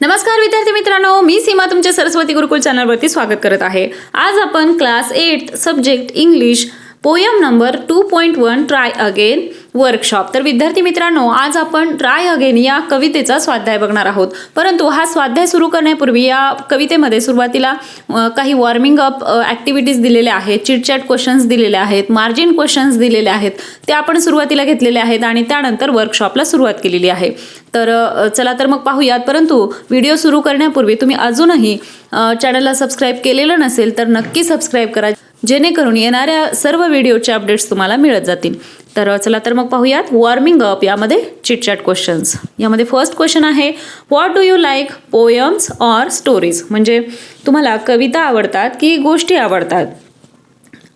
नमस्कार विद्यार्थी मित्रांनो, मी सीमा तुमच्या सरस्वती गुरुकुल चॅनलवरती स्वागत करत आहे। आज आपण class 8 subject English poem number 2.1 try again workshop. तर विद्यार्थी मित्रांनो, आज आपण ट्राय अगेन या कवितेचा स्वाध्याय बघणार आहोत। परंतु हा स्वाध्याय सुरू करण्यापूर्वी या कवितेमध्ये सुरुवातीला काही वॉर्मिंग अप ॲक्टिव्हिटीज दिलेल्या आहेत, चिटचॅट क्वेश्चन्स दिलेले आहेत, मार्जिन क्वेश्चन्स दिलेले आहेत, ते आपण सुरुवातीला घेतलेले आहेत आणि त्यानंतर वर्कशॉपला सुरुवात केलेली आहे। तर चला तर मग पाहूयात। परंतु व्हिडिओ सुरू करण्यापूर्वी तुम्ही अजूनही चॅनलला सबस्क्राईब केलेलं नसेल तर नक्की सबस्क्राईब करा, जेणेकरून येणाऱ्या सर्व व्हिडिओचे अपडेट्स तुम्हाला मिळत जातील। तर चला तर मग पाहूयात वॉर्मिंग अप यामध्ये चिटचॅट क्वेश्चन्स। यामध्ये फर्स्ट क्वेश्चन आहे, what do you like, poems or stories? म्हणजे तुम्हाला कविता आवडतात की गोष्टी आवडतात?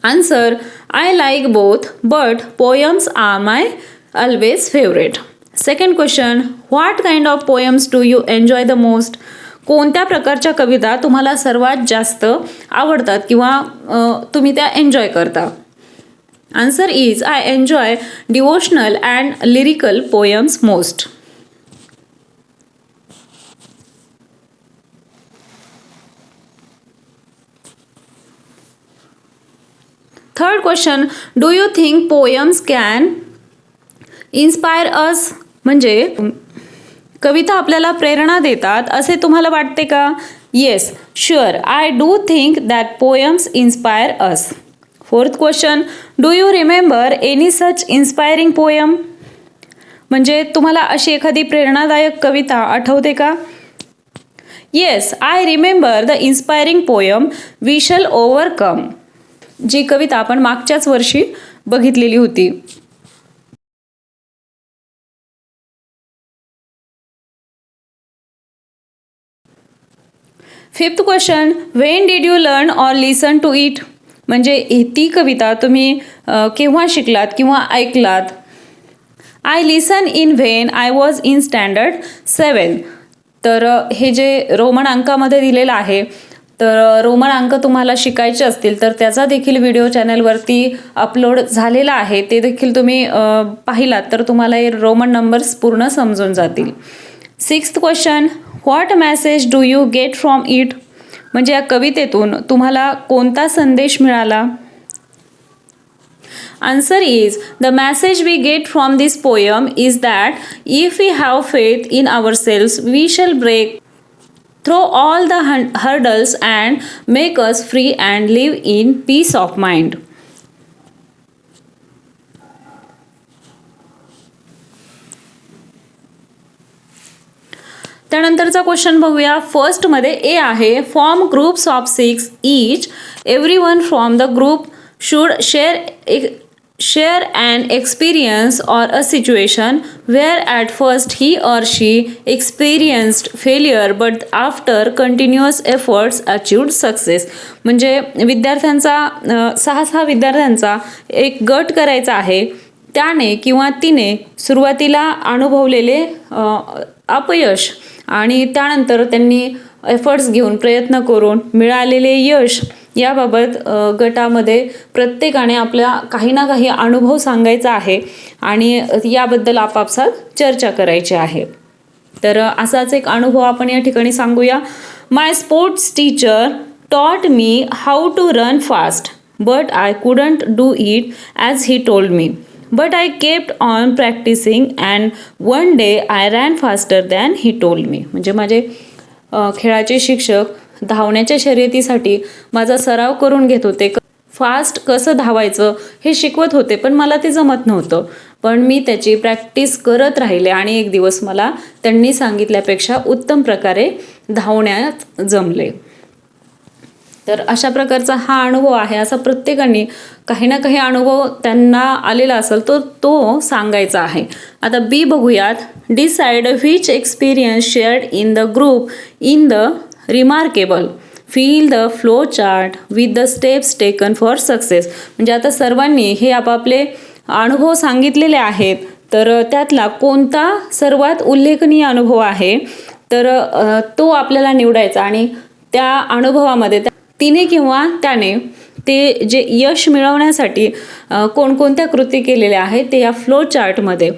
Answer, I like both but poems are my always favourite. Second question, what kind of poems do you enjoy the most? कोणत्या प्रकारच्या कविता तुम्हाला सर्वात जास्त आवडतात किंवा तुम्ही त्या एन्जॉय करता? Answer is, I enjoy devotional and lyrical poems most. Third question, do you think poems can inspire us? म्हणजे कविता आपल्याला प्रेरणा देतात असे तुम्हाला वाटते का? Yes, sure, I do think that poems inspire us. Fourth question, do you remember any such inspiring poem? म्हणजे तुम्हाला अशी एखादी प्रेरणादायक कविता आठवते का? Yes, I remember the inspiring poem we shall overcome, जी कविता आपण मागच्याच वर्षी बघितलेली होती। Fifth question, when did you learn or listen to it? म्हणजे ती कविता तुम्ही केव्हा शिकलात किंवा ऐकलात? I listen in when I was in standard 7। तर हे जे रोमन अंकामध्ये दिलेलं आहे, तर रोमन अंक तुम्हाला शिकायचे असतील तर त्याचा देखील व्हिडिओ चॅनलवरती अपलोड झालेला आहे, ते देखील तुम्ही पाहिलात तर तुम्हाला हे रोमन नंबर्स पूर्ण समजून जातील। Sixth question, what message do you get from it? म्हणजे या कवितेतून तुम्हाला कोणता संदेश मिळाला? Answer is, the message we get from this poem is that if we have faith in our selves we shall break through all the hurdles and make us free and live in peace of mind. त्यानंतरचा question बघूया। फर्स्टमध्ये A आहे, form groups of 6 each, every one from the group should share an experience or a situation where at first he or she experienced failure but after continuous efforts achieved success. म्हणजे विद्यार्थ्यांचा 6 विद्यार्थ्यांचा एक गट करायचा आहे, त्याने किंवा तिने सुरुवातीला अनुभवलेले अपयश आणि त्यानंतर त्यांनी एफर्ट्स घेऊन प्रयत्न करून मिळालेले यश याबाबत गटामध्ये प्रत्येकाने आपल्या काही ना काही अनुभव सांगायचा आहे आणि याबद्दल आपापसात चर्चा करायची आहे। तर असाच एक अनुभव आपण या ठिकाणी सांगूया। माय sports teacher taught me how to run fast but I couldn't do it as he told me, but I kept on practicing and one day I ran faster than he told me। म्हणजे माझे खेळाचे शिक्षक धावण्याच्या शर्यतीसाठी माझा सराव करून घेत होते, फास्ट कसं धावायचं हे शिकवत होते, पण मला ते जमत नव्हतं, पण मी त्याची प्रॅक्टिस करत राहिले आणि एक दिवस मला त्यांनी सांगितल्यापेक्षा उत्तम प्रकारे धावण्यात जमले। तर अशा प्रकारचा हा अनुभव आहे। असा प्रत्येकाने काही ना काही अनुभव त्यांना आलेला असेल तो सांगायचा आहे। आता बी बघूयात, decide which experience shared in the group in the remarkable, feel the flow chart with the steps taken for success. म्हणजे आता सर्वांनी हे आपापले अनुभव सांगितलेले आहेत, तर त्यातला कोणता सर्वात उल्लेखनीय अनुभव आहे तर तो आपल्याला निवडायचा आणि त्या अनुभवामध्ये तिने किंवा त्याने ते जे यश मिळवण्यासाठी कोणकोणत्या कृती केलेल्या आहेत ते या फ्लो चार्टमध्ये,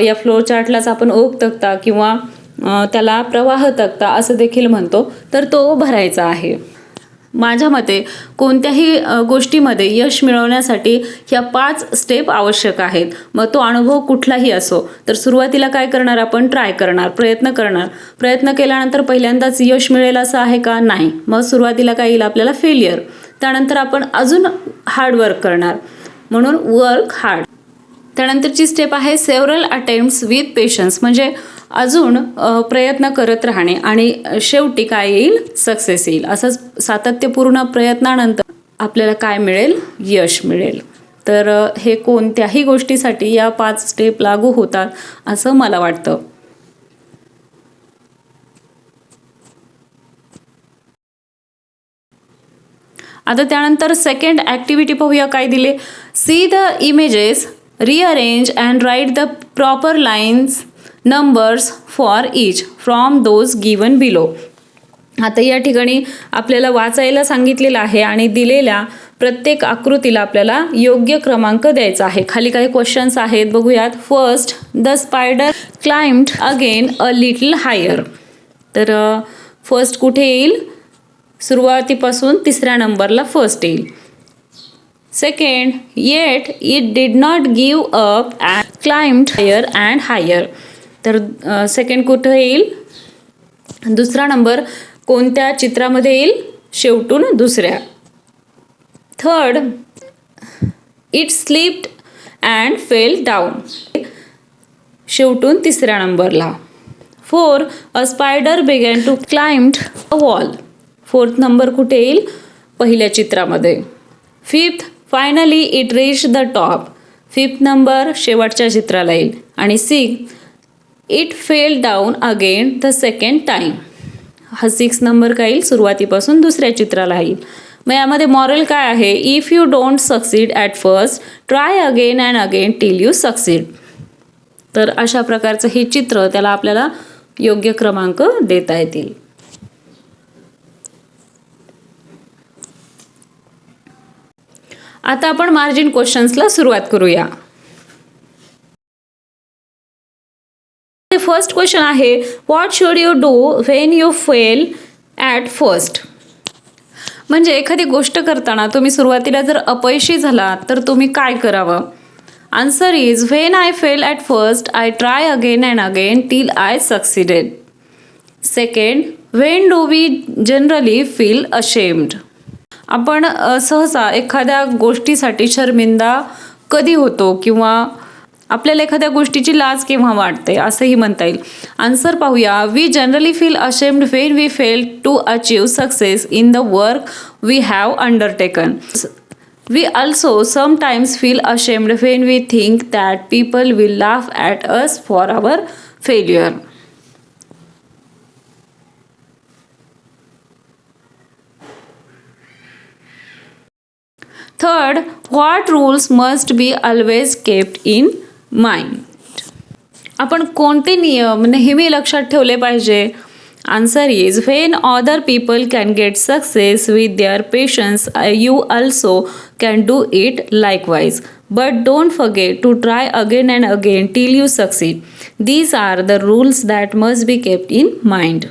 या फ्लो चार्टलाच आपण ओघ तक्ता किंवा त्याला प्रवाह तक्ता असं देखील म्हणतो, तर तो भरायचा आहे. माझ्या मते कोणत्याही गोष्टीमध्ये यश मिळवण्यासाठी ह्या 5 स्टेप आवश्यक आहेत. मग तो अनुभव कुठलाही असो. तर सुरुवातीला काय करणार, आपण ट्राय करणार, प्रयत्न करणार. प्रयत्न केल्यानंतर पहिल्यांदाच यश मिळेल असं आहे का? नाही. मग सुरुवातीला काय येईल आपल्याला? फेलियर. त्यानंतर आपण अजून हार्डवर्क करणार, म्हणून वर्क हार्ड. त्यानंतरची स्टेप आहे सेव्हरल अटेम्प्ट्स विथ पेशन्स, म्हणजे अजून प्रयत्न करत राहणे आणि शेवटी काय येईल? सक्सेस येईल. असंच सातत्यपूर्ण प्रयत्नानंतर आपल्याला काय मिळेल? यश मिळेल. तर हे कोणत्याही गोष्टीसाठी या 5 स्टेप लागू होतात असं मला वाटतं. आता त्यानंतर सेकंड ॲक्टिव्हिटी पाहूया काय दिले. See the images, rearrange and write the proper lines numbers for each from those given below. आता या ठिकाणी आपल्याला वाचायला सांगितलेलं आहे आणि दिलेल्या प्रत्येक आकृतीला आपल्याला योग्य क्रमांक द्यायचा आहे. खाली काही क्वेश्चन्स आहेत, बघूयात. First, the spider climbed again a little higher. तर फर्स्ट कुठे येईल? सुरुवातीपासून 3ऱ्या नंबरला फर्स्ट येईल. Second, yet it did not give up and climbed higher and higher. तर सेकंड कुठं येईल? 2रा नंबर कोणत्या चित्रामध्ये येईल? शेवटून 2ऱ्या. Third, it slipped and fell down, शेवटून 3ऱ्या नंबरला. 4, a spider began to climbed a wall. 4th number कुठे येईल? पहिल्या चित्रामध्ये. 5th, finally it reach the top. 5th number शेवटच्या चित्राला येईल. आणि 6, it fail down again the second time. हा 6 नंबर काय येईल? सुरुवातीपासून 2ऱ्या चित्राला येईल. मग यामध्ये मॉरल काय आहे? If you don't succeed at first, try again and again till you succeed. तर अशा प्रकारचं हे चित्र, त्याला आपल्याला योग्य क्रमांक देता येतील. आता आपण मार्जिन क्वेश्चन्सला सुरुवात करूया. फर्स्ट क्वेश्चन आहे, what should you do when you fail at first. म्हणजे एखादी गोष्ट करताना तुम्ही सुरुवातीला जर अपयशी झालात तर तुम्ही काय करावं? Answer is, when I fail at first I try again and again till I succeeded. Second, when do we generally feel ashamed. आपण सहसा एखाद्या गोष्टीसाठी शर्मिंदा कधी होतो किंवा आपल्याला एखाद्या गोष्टीची लाज केव्हा वाटते असंही म्हणता येईल. आन्सर पाहूया. We generally feel ashamed when we fail to achieve success in the work we have undertaken. We also sometimes feel ashamed when we think that people will laugh at us for our failure. Third, what rules must be always kept in mind. आपण कोणते नियम नेहमी लक्षात ठेवले पाहिजे? Answer is, when other people can get success with their patience you also can do it likewise. But don't forget to try again and again till you succeed. These are the rules that must be kept in mind.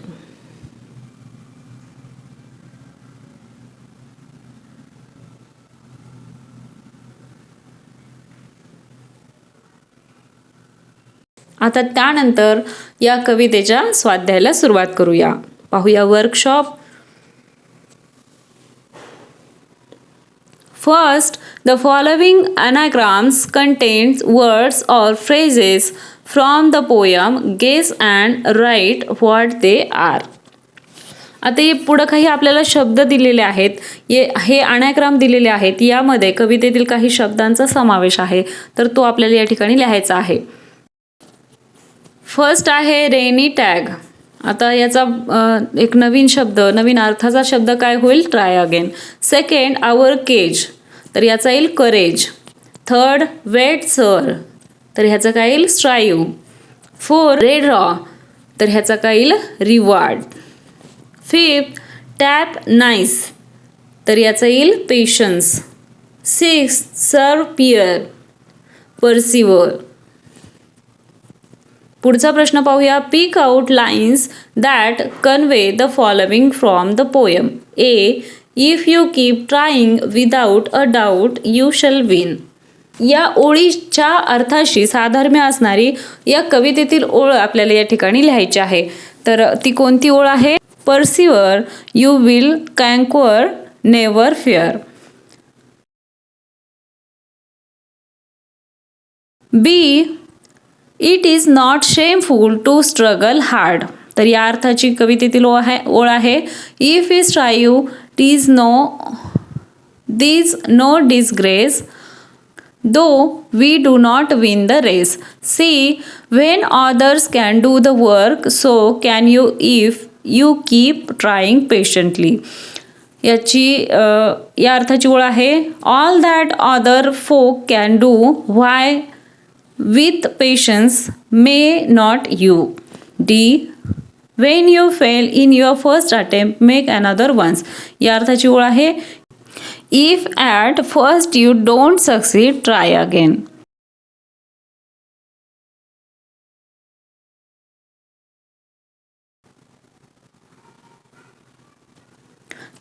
आता त्यानंतर या कवितेच्या स्वाध्यायाला सुरुवात करूया. पाहूया workshop. First, the following anagrams contains words or phrases from the poem. Guess and write what they are. आता हे पुढं काही आपल्याला शब्द दिलेले आहेत. हे anagram दिलेले आहेत. यामध्ये कवितेतील काही शब्दांचा समावेश आहे, तर तो आपल्याला या ठिकाणी लिहायचा आहे. फर्स्ट आहे रेनी टॅग. आता याचा एक नवीन शब्द, नवीन अर्थाचा शब्द काय होईल? Try again. सेकंड, आवर केज. तर याचा येईल करेज. Third, weight sir. तर ह्याचं काय येईल? स्ट्राईव्ह. Four, red raw. तर ह्याचा काय येईल? रिवॉर्ड. Fifth, tap nice. तर याचा येईल patience. Sixth, persevere. Persevere. पुढचा प्रश्न पाहूया. Pick out lines that convey the following from the poem. A. If you keep trying without a doubt you shall win. या ओळीच्या अर्थाशी साधर्म्य असणारी या कवितेतील ओळ आपल्याला या ठिकाणी लिहायची आहे. तर ती कोणती ओळ आहे? Persevere you will conquer never fear. B. It is not shameful to struggle hard. तर या अर्थाची कवितेतील ओळ आहे. If we strive this no disgrace though we do not win the race. C. When others can do the work so can you if you keep trying patiently. या अर्थाची ओळ आहे. All that other folk can do why with patience may not you. D. When you fail in your first attempt make another once. या अर्थाची ओळ आहे. If at first you don't succeed try again.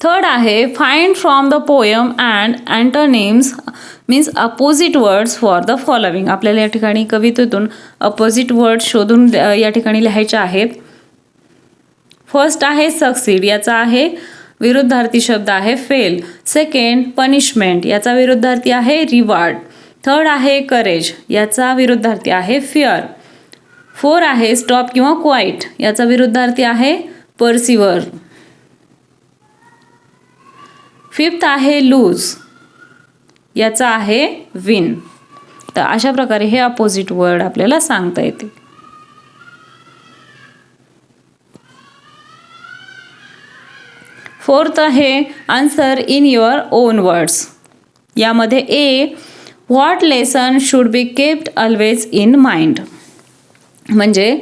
Third आहे. Find from the poem and antonyms means opposite words for the following. आपल्याला या ठिकाणी कवितेतून opposite words शोधून या ठिकाणी लिहायचे आहेत. फर्स्ट आहे सक्सीड. याचा आहे विरुद्धार्थी शब्द आहे फेल. Second punishment. याचा विरुद्धार्थी आहे रिवॉर्ड. थर्ड आहे करेज. याचा विरुद्धार्थी आहे फिअर. फोर आहे स्टॉप किंवा क्वाइट. याचा विरुद्धार्थी आहे पर्सिव्हर. फिफ्थ आहे लूज. याचा आहे विन. तर अशा प्रकारे हे अपोजिट वर्ड आपल्याला सांगता येते. फोर्थ आहे answer in your own words. यामध्ये A. What lesson should be kept always in mind. म्हणजे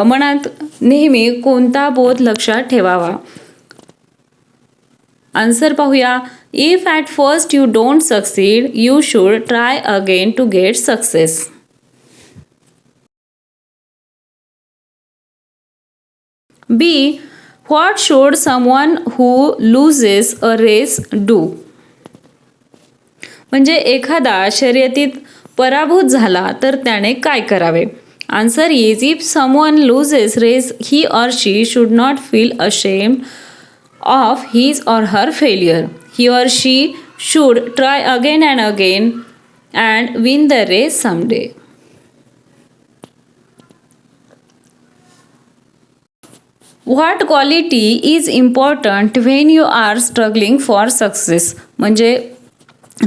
मनात नेहमी कोणता बोध लक्षात ठेवावा. आन्सर पाहूया. If at first you don't succeed you should try again to get success. B. What should someone who loses a race do. म्हणजे एखादा शर्यतीत पराभूत झाला तर त्याने काय करावे. Answer is if someone loses race he or she should not feel ashamed of his or her failure. He or she should try again and again and win the race someday. What quality is important when you are struggling for success? म्हणजे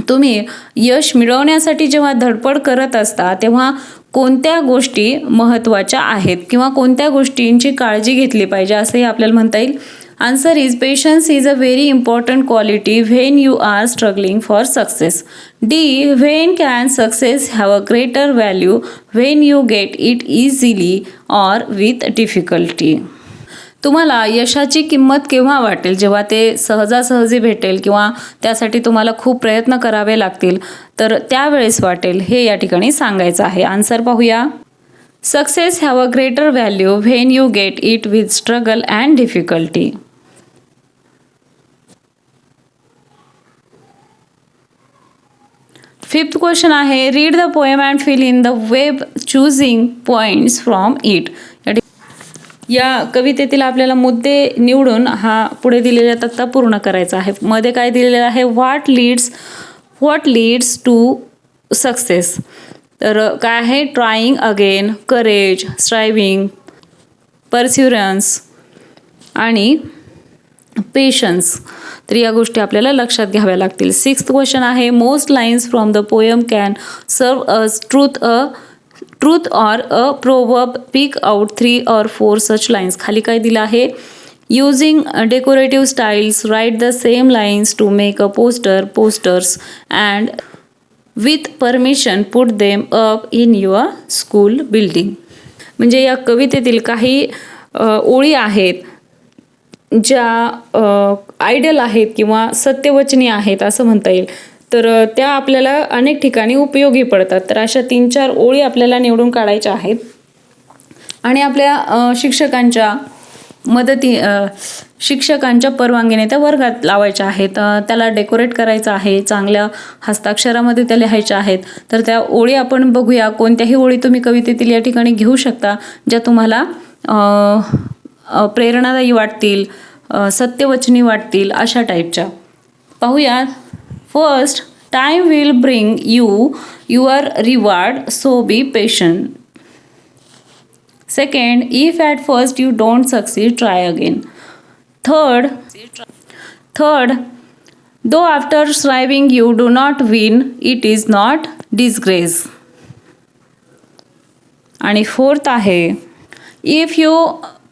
तुम्ही यश मिळवण्यासाठी जेव्हा धडपड करत असता तेव्हा कोणत्या गोष्टी महत्त्वाच्या आहेत किंवा कोणत्या गोष्टींची काळजी घेतली पाहिजे असंही आपल्याला म्हणता येईल. Answer is patience is a very important quality when you are struggling for success. D. When can success have a greater value when you get it easily or with difficulty? तुम्हाला यशाची किंमत केव्हा वाटेल? जेव्हा ते सहजासहजी भेटेल किंवा त्यासाठी तुम्हाला खूप प्रयत्न करावे लागतील तर त्यावेळेस वाटेल हे या ठिकाणी सांगायचं आहे. आन्सर पाहूया. Success have a greater value when you get it with struggle and difficulty. Fifth question आहे. Read the poem and fill in the web choosing points from it. या कवितेतील आपल्याला मुद्दे निवडून हा पुढे दिलेला तक्ता पूर्ण करायचा आहे. मध्ये काय दिलेलं आहे? What leads to success. तर काय आहे? Trying again, courage, striving, perseverance आणि पेशन्स. तर या गोष्टी आपल्याला लक्षात घ्याव्या लागतील. सिक्स्थ क्वेश्चन आहे. Most lines from the poem can serve as truth or a proverb. Pick out 3 or 4 such lines. खाली काय दिलं आहे? Using decorative styles write the same lines to make a posters and with permission put them up in your school building. म्हणजे या कवितेतील काही ओळी आहेत ज्या आयडियल आहेत किंवा सत्यवचनी आहेत असं म्हणता येईल. तर त्या आपल्याला अनेक ठिकाणी उपयोगी पडतात. तर अशा 3-4 ओळी आपल्याला निवडून काढायच्या आहेत. आणि आपल्या शिक्षकांच्या शिक्षकांच्या परवानगीने त्या वर्गात लावायच्या आहेत. त्याला डेकोरेट करायचं आहे, चांगल्या हस्ताक्षरामध्ये त्या लिहायच्या आहेत. तर त्या ओळी आपण बघूया. कोणत्याही ओळी तुम्ही कवितेतील या ठिकाणी घेऊ शकता ज्या तुम्हाला प्रेरणादायी वाटतील, सत्यवचनी वाटतील, अशा टाईपच्या. पाहूया. First, time will bring you your reward, so be patient. Second, if at first you don't succeed, try again. Third, though after striving you do not win, it is not disgrace. आणि fourth आहे, if you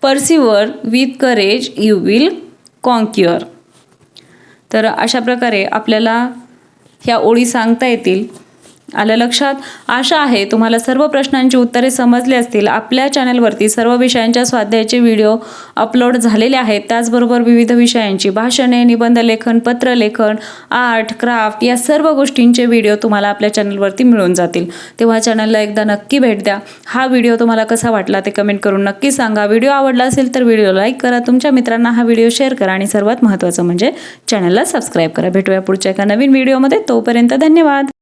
persevere with courage, you will conquer. तर अशा प्रकारे आपल्याला ह्या ओळी सांगता येतील. आलं लक्षात? आशा आहे तुम्हाला सर्व प्रश्नांची उत्तरे समजली असतील. आपल्या चॅनलवरती सर्व विषयांच्या स्वाध्यायाचे व्हिडिओ अपलोड झालेले आहेत. त्याचबरोबर विविध विषयांची भाषणे, निबंध लेखन, पत्रलेखन, आर्ट, क्राफ्ट या सर्व गोष्टींचे व्हिडिओ तुम्हाला आपल्या चॅनलवरती मिळून जातील. तेव्हा चॅनलला एकदा नक्की भेट द्या. हा व्हिडिओ तुम्हाला कसा वाटला ते कमेंट करून नक्की सांगा. व्हिडिओ आवडला असेल तर व्हिडिओ लाईक करा, तुमच्या मित्रांना हा व्हिडिओ शेअर करा आणि सर्वात महत्त्वाचं म्हणजे चॅनलला सबस्क्राईब करा. भेटूया पुढच्या एका नवीन व्हिडिओमध्ये. तोपर्यंत धन्यवाद.